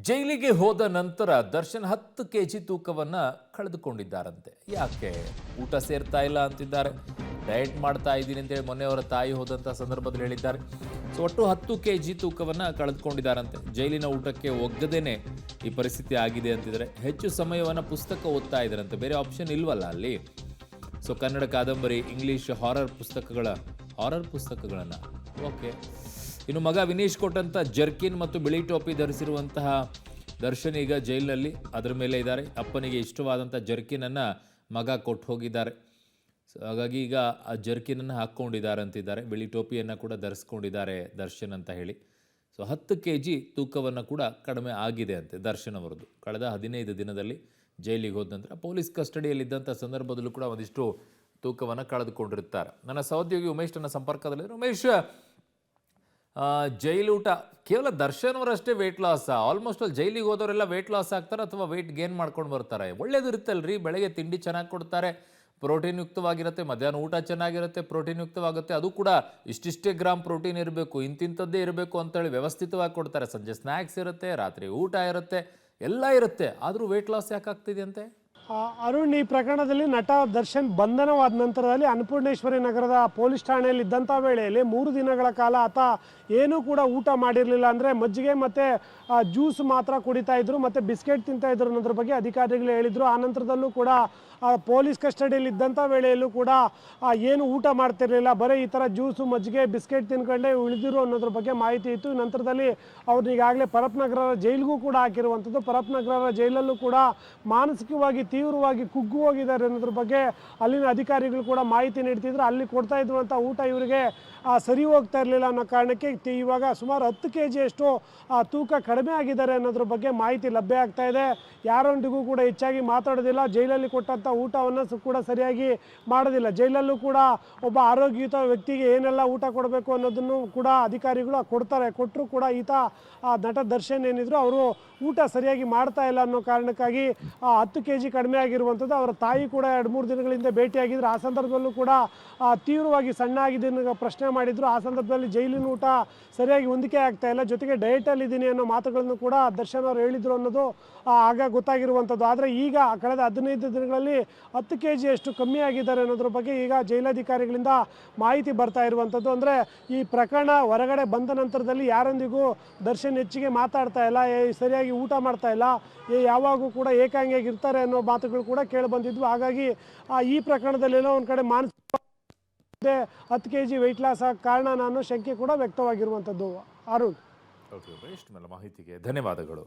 ಜೈಲಿಗೆ ಹೋದ ನಂತರ ದರ್ಶನ್ 10 ಕೆಜಿ ತೂಕವನ್ನ ಕಳೆದುಕೊಂಡಿದ್ದಾರಂತೆ. ಯಾಕೆ? ಊಟ ಸೇರ್ತಾ ಇಲ್ಲ ಅಂತಿದ್ದಾರೆ. ಡಯಟ್ ಮಾಡ್ತಾ ಇದ್ದೀನಿ ಅಂತೇಳಿ ಮೊನ್ನೆ ಅವರ ತಾಯಿ ಹೋದಂಥ ಸಂದರ್ಭದಲ್ಲಿ ಹೇಳಿದ್ದಾರೆ. ಸೊ ಒಟ್ಟು 10 ಕೆಜಿ ತೂಕವನ್ನ ಕಳೆದುಕೊಂಡಿದ್ದಾರಂತೆ. ಜೈಲಿನ ಊಟಕ್ಕೆ ಒಗ್ಗದೇನೆ ಈ ಪರಿಸ್ಥಿತಿ ಆಗಿದೆ ಅಂತಿದ್ದಾರೆ. ಹೆಚ್ಚು ಸಮಯವನ್ನು ಪುಸ್ತಕ ಓದ್ತಾ ಇದ್ದಾರಂತೆ. ಬೇರೆ ಆಪ್ಷನ್ ಇಲ್ವಲ್ಲ ಅಲ್ಲಿ. ಸೊ ಕನ್ನಡ ಕಾದಂಬರಿ, ಇಂಗ್ಲಿಷ್ ಹಾರರ್ ಪುಸ್ತಕಗಳನ್ನು ಓಕೆ. ಇನ್ನು ಮಗ ವಿನೀಶ್ ಕೊಟ್ಟಂಥ ಜರ್ಕಿನ್ ಮತ್ತು ಬಿಳಿ ಟೋಪಿ ಧರಿಸಿರುವಂತಹ ದರ್ಶನ್ ಈಗ ಜೈಲಿನಲ್ಲಿ ಅದರ ಮೇಲೆ ಇದ್ದಾರೆ. ಅಪ್ಪನಿಗೆ ಇಷ್ಟವಾದಂಥ ಜರ್ಕಿನನ್ನು ಮಗ ಕೊಟ್ಟು ಹೋಗಿದ್ದಾರೆ. ಸೊ ಹಾಗಾಗಿ ಈಗ ಆ ಜರ್ಕಿನನ್ನು ಹಾಕ್ಕೊಂಡಿದ್ದಾರೆ ಅಂತಿದ್ದಾರೆ. ಬಿಳಿ ಟೋಪಿಯನ್ನು ಕೂಡ ಧರಿಸ್ಕೊಂಡಿದ್ದಾರೆ ದರ್ಶನ್ ಅಂತ ಹೇಳಿ. ಸೊ 10 ಕೆಜಿ ತೂಕವನ್ನು ಕೂಡ ಕಡಿಮೆ ಆಗಿದೆ ಅಂತೆ ದರ್ಶನ್ ಅವರದ್ದು. ಕಳೆದ 15 ದಿನದಲ್ಲಿ ಜೈಲಿಗೆ ಹೋದ ನಂತರ ಪೊಲೀಸ್ ಕಸ್ಟಡಿಯಲ್ಲಿದ್ದಂಥ ಸಂದರ್ಭದಲ್ಲೂ ಕೂಡ ಒಂದಿಷ್ಟು ತೂಕವನ್ನು ಕಳೆದುಕೊಂಡಿರ್ತಾರೆ. ನನ್ನ ಸಹೋದ್ಯೋಗಿ ಉಮೇಶ್ ನನ್ನ ಸಂಪರ್ಕದಲ್ಲಿದ್ದಾರೆ. ಉಮೇಶ್, ಜೈಲೂಟ ಕೇವಲ ದರ್ಶನ್ ಅವರಷ್ಟೇ ವೆಯ್ಟ್ ಲಾಸ್? ಆಲ್ಮೋಸ್ಟ್ ಅಲ್ಲಿ ಜೈಲಿಗೆ ಹೋದವರೆಲ್ಲ ವೆಯ್ಟ್ ಲಾಸ್ ಆಗ್ತಾರೆ ಅಥವಾ ವೆಯ್ಟ್ ಗೇನ್ ಮಾಡ್ಕೊಂಡು ಬರ್ತಾರೆ? ಒಳ್ಳೇದಿರುತ್ತಲ್ರಿ, ಬೆಳಗ್ಗೆ ತಿಂಡಿ ಚೆನ್ನಾಗಿ ಕೊಡ್ತಾರೆ, ಪ್ರೋಟೀನ್ ಯುಕ್ತವಾಗಿರುತ್ತೆ, ಮಧ್ಯಾಹ್ನ ಊಟ ಚೆನ್ನಾಗಿರುತ್ತೆ, ಪ್ರೋಟೀನ್ ಯುಕ್ತವಾಗುತ್ತೆ, ಅದು ಕೂಡ ಇಷ್ಟಿಷ್ಟೇ ಗ್ರಾಮ್ ಪ್ರೋಟೀನ್ ಇರಬೇಕು, ಇಂತಿಂಥದ್ದೇ ಇರಬೇಕು ಅಂತೇಳಿ ವ್ಯವಸ್ಥಿತವಾಗಿ ಕೊಡ್ತಾರೆ. ಸಂಜೆ ಸ್ನ್ಯಾಕ್ಸ್ ಇರುತ್ತೆ, ರಾತ್ರಿ ಊಟ ಇರುತ್ತೆ, ಎಲ್ಲ ಇರುತ್ತೆ. ಆದರೂ ವೆಯ್ಟ್ ಲಾಸ್ ಯಾಕೆ ಆಗ್ತಿದೆ ಅಂತೆ? ಅರುಣ್, ಈ ಪ್ರಕರಣದಲ್ಲಿ ನಟ ದರ್ಶನ್ ಬಂಧನವಾದ ನಂತರದಲ್ಲಿ ಅನ್ನಪೂರ್ಣೇಶ್ವರಿ ನಗರದ ಪೊಲೀಸ್ ಠಾಣೆಯಲ್ಲಿ ಇದ್ದಂಥ ವೇಳೆಯಲ್ಲಿ 3 ದಿನಗಳ ಕಾಲ ಆತ ಏನೂ ಕೂಡ ಊಟ ಮಾಡಿರಲಿಲ್ಲ. ಅಂದರೆ ಮಜ್ಜಿಗೆ ಮತ್ತು ಜ್ಯೂಸ್ ಮಾತ್ರ ಕುಡಿತಾ ಇದ್ರು ಮತ್ತು ಬಿಸ್ಕೆಟ್ ತಿಂತಾ ಇದ್ರು ಅನ್ನೋದ್ರ ಬಗ್ಗೆ ಅಧಿಕಾರಿಗಳು ಹೇಳಿದರು. ಆ ನಂತರದಲ್ಲೂ ಕೂಡ ಪೊಲೀಸ್ ಕಸ್ಟಡಿಯಲ್ಲಿ ಇದ್ದಂಥ ವೇಳೆಯಲ್ಲೂ ಕೂಡ ಏನು ಊಟ ಮಾಡ್ತಿರಲಿಲ್ಲ, ಬರೀ ಈ ಥರ ಜ್ಯೂಸು, ಮಜ್ಜಿಗೆ, ಬಿಸ್ಕೆಟ್ ತಿನ್ಕೊಂಡೇ ಉಳಿದಿರು ಅನ್ನೋದ್ರ ಬಗ್ಗೆ ಮಾಹಿತಿ ಇತ್ತು. ನಂತರದಲ್ಲಿ ಅವ್ರನ್ನ ಈಗಾಗಲೇ ಪರಪ್ನಗರ ಜೈಲಿಗೂ ಕೂಡ ಹಾಕಿರುವಂಥದ್ದು. ಪರಪ್ನಗರ ಜೈಲಲ್ಲೂ ಕೂಡ ಮಾನಸಿಕವಾಗಿ ತೀವ್ರವಾಗಿ ಕುಗ್ಗು ಹೋಗಿದ್ದಾರೆ ಅನ್ನೋದ್ರ ಬಗ್ಗೆ ಅಲ್ಲಿನ ಅಧಿಕಾರಿಗಳು ಕೂಡ ಮಾಹಿತಿ ನೀಡ್ತಿದ್ರು. ಅಲ್ಲಿ ಕೊಡ್ತಾ ಇದ್ದಂಥ ಊಟ ಇವರಿಗೆ ಸರಿ ಹೋಗ್ತಾ ಇರಲಿಲ್ಲ ಅನ್ನೋ ಕಾರಣಕ್ಕೆ ಇವಾಗ ಸುಮಾರು 10 ಕೆಜಿಯಷ್ಟು ತೂಕ ಕಡಿಮೆ ಆಗಿದ್ದಾರೆ ಅನ್ನೋದ್ರ ಬಗ್ಗೆ ಮಾಹಿತಿ ಲಭ್ಯ ಆಗ್ತಾ ಇದೆ. ಯಾರೊಂದಿಗೂ ಕೂಡ ಹೆಚ್ಚಾಗಿ ಮಾತಾಡೋದಿಲ್ಲ, ಜೈಲಲ್ಲಿ ಕೊಟ್ಟಂಥ ಊಟವನ್ನು ಕೂಡ ಸರಿಯಾಗಿ ಮಾಡೋದಿಲ್ಲ. ಜೈಲಲ್ಲೂ ಕೂಡ ಒಬ್ಬ ಆರೋಗ್ಯಯುತ ವ್ಯಕ್ತಿಗೆ ಏನೆಲ್ಲ ಊಟ ಕೊಡಬೇಕು ಅನ್ನೋದನ್ನು ಕೂಡ ಅಧಿಕಾರಿಗಳು ಕೊಡ್ತಾರೆ. ಕೊಟ್ಟರು ಕೂಡ ಈತ ನಟ ದರ್ಶನ್ ಏನಿದ್ರು ಅವರು ಊಟ ಸರಿಯಾಗಿ ಮಾಡ್ತಾ ಇಲ್ಲ ಅನ್ನೋ ಕಾರಣಕ್ಕಾಗಿ 10 ಕೆಜಿ ಕಡಿಮೆ ಆಗಿರುವಂಥದ್ದು. ಅವರ ತಾಯಿ ಕೂಡ 2-3 ದಿನಗಳಿಂದ ಭೇಟಿಯಾಗಿದ್ರು. ಆ ಸಂದರ್ಭದಲ್ಲೂ ಕೂಡ ತೀವ್ರವಾಗಿ ಸಣ್ಣ ಆಗಿದೆ ಅನ್ನೋ ಪ್ರಶ್ನೆ ಮಾಡಿದ್ರು. ಆ ಸಂದರ್ಭದಲ್ಲಿ ಜೈಲಿನ ಊಟ ಸರಿಯಾಗಿ ಹೊಂದಿಕೆ ಆಗ್ತಾ ಇಲ್ಲ, ಜೊತೆಗೆ ಡಯಟಲ್ಲಿ ಇದ್ದೀನಿ ಅನ್ನೋ ಮಾತುಗಳನ್ನು ಕೂಡ ದರ್ಶನ್ ಅವರು ಹೇಳಿದರು ಅನ್ನೋದು ಆಗ ಗೊತ್ತಾಗಿರುವಂಥದ್ದು. ಆದರೆ ಈಗ ಕಳೆದ 15 ದಿನಗಳಲ್ಲಿ 10 ಕೆಜಿಯಷ್ಟು ಕಮ್ಮಿ ಆಗಿದ್ದಾರೆ ಅನ್ನೋದ್ರ ಬಗ್ಗೆ ಈಗ ಜೈಲಾಧಿಕಾರಿಗಳಿಂದ ಮಾಹಿತಿ ಬರ್ತಾ ಇರುವಂಥದ್ದು. ಅಂದರೆ ಈ ಪ್ರಕರಣ ಹೊರಗಡೆ ಬಂದ ನಂತರದಲ್ಲಿ ಯಾರೊಂದಿಗೂ ದರ್ಶನ್ ಹೆಚ್ಚಿಗೆ ಮಾತಾಡ್ತಾ ಇಲ್ಲ, ಸರಿಯಾಗಿ ಊಟ ಮಾಡ್ತಾ ಇಲ್ಲ, ಯಾವಾಗೂ ಕೂಡ ಏಕಾಂಗಿಯಾಗಿ ಇರ್ತಾರೆ ಅನ್ನೋ ಮಾತುಗಳು ಕೂಡ ಕೇಳಿ ಬಂದಿದ್ವು. ಹಾಗಾಗಿ ಈ ಪ್ರಕರಣದಲ್ಲೆಲ್ಲೋ ಒಂದು ಕಡೆ ಮಾನಸಿಕ 10 ಕೆಜಿ ವೆಯ್ಟ್ ಲಾಸ್ ಆಗ ಕಾರಣ ಅನ್ನೋ ಶಂಕೆ ಕೂಡ ವ್ಯಕ್ತವಾಗಿರುವಂಥದ್ದು. ಅರುಣ್, ಓಕೆ, ಇಷ್ಟು ಮಾಹಿತಿಗೆ ಧನ್ಯವಾದಗಳು.